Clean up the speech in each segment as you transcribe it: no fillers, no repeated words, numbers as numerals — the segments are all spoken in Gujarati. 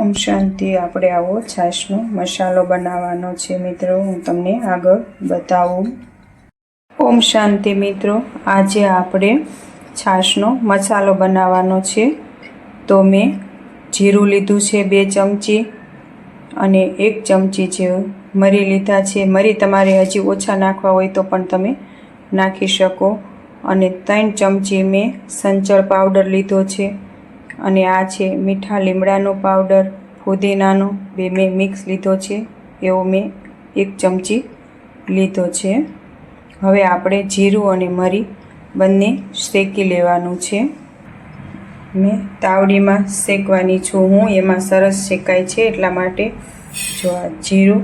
ઓમ શાંતિ। આપણે આવો છાશનો મસાલો બનાવવાનો છે મિત્રો, હું તમને આગળ બતાવું। ઓમ શાંતિ મિત્રો, આજે આપણે છાશનો મસાલો બનાવવાનો છે। તો મેં જીરું લીધું છે 2 ચમચી અને 1 ચમચી જેવું મરી લીધા છે। મરી તમારે હજી ઓછા નાખવા હોય તો પણ તમે નાખી શકો। અને 3 ચમચી મેં સંચળ પાવડર લીધો છે અને આ છે મીઠા લીમડાનો પાવડર, ફુદીનાનો 2 મેં મિક્સ લીધો છે, એવો મેં 1 ચમચી લીધો છે। હવે આપણે જીરું અને મરી બંને શેકી લેવાનું છે। મેં તાવડીમાં શેકવાની છું હું, એમાં સરસ શેકાય છે એટલા માટે। જો આ જીરું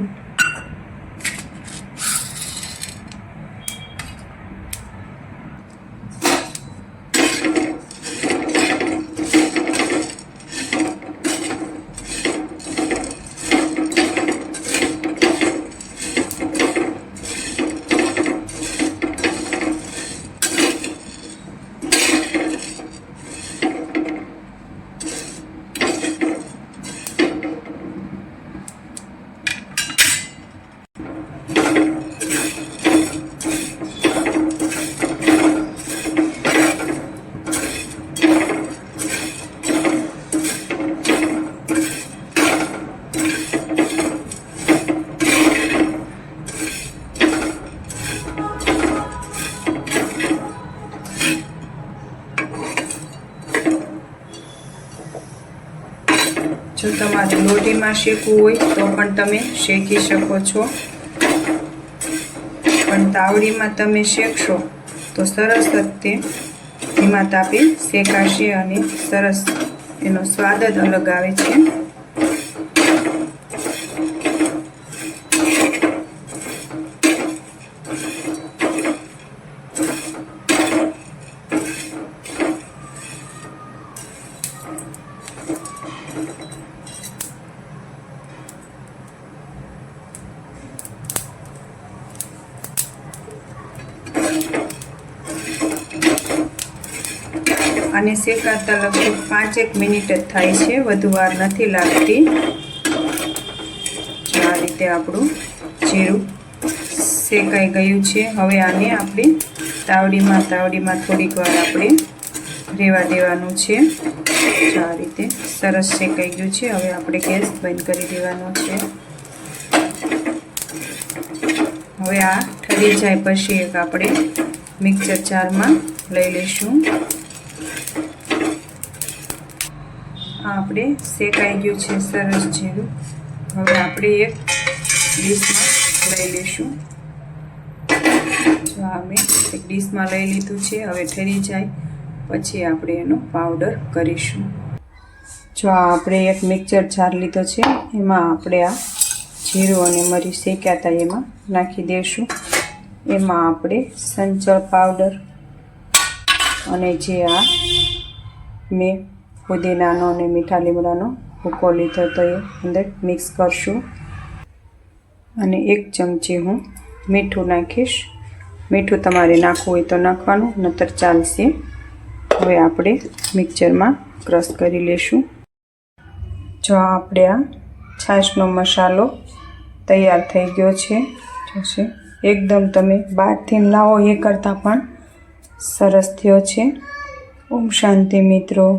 જો તમારે લોટીમાં શેકવું હોય તો પણ તમે શેકી શકો છો, પણ તાવડીમાં તમે શેકશો તો સરસ જ તે ધીમા તાપે શેકાશે અને સરસ એનો સ્વાદ જ અલગ આવે છે। આને શેકાતા લગભગ 5-1 મિનિટ જ થાય છે, વધુ વાર નથી લાગતી। આ રીતે આપણું જીરું શેકાઈ ગયું છે। હવે આને આપણે તાવડીમાં થોડીક વાર આપણે રહેવા દેવાનું છે। આ રીતે સરસ શેકાઈ ગયું છે। હવે આપણે ગેસ બંધ કરી દેવાનો છે। હવે આ ઠરી જાય પછી એક આપણે મિક્સર જારમાં લઈ લઈશું। આપણે શેકાઈ ગયું છે સરસ જીરું। હવે આપણે એક ડીશમાં લઈ લઈશું। જો આ મેં એક ડીશમાં લઈ લીધું છે। હવે ઠરી જાય પછી આપણે એનો પાવડર કરીશું। જો આપણે એક મિક્સર જાર લીધો છે, એમાં આપણે આ જીરું અને મરી શેક્યા હતા એમાં નાખી દઈશું। એમાં આપણે સંચળ પાવડર અને જે આ મેં ફુદીનાનો અને મીઠા લીમડાનો ભૂકો લીધો તો એ અંદર મિક્સ કરશું અને 1 ચમચી હું મીઠું નાખીશ। મીઠું તમારે નાખવું હોય તો નાખવાનું, નહીતર ચાલશે। હવે આપણે મિક્સરમાં ક્રશ કરી લેશું। જો આપણે આ છાશનો મસાલો તૈયાર થઈ ગયો છે। જોશે એકદમ તમે બહારથી લાવો એ કરતાં પણ સરસ થયો છે। ઓમ શાંતિ મિત્રો।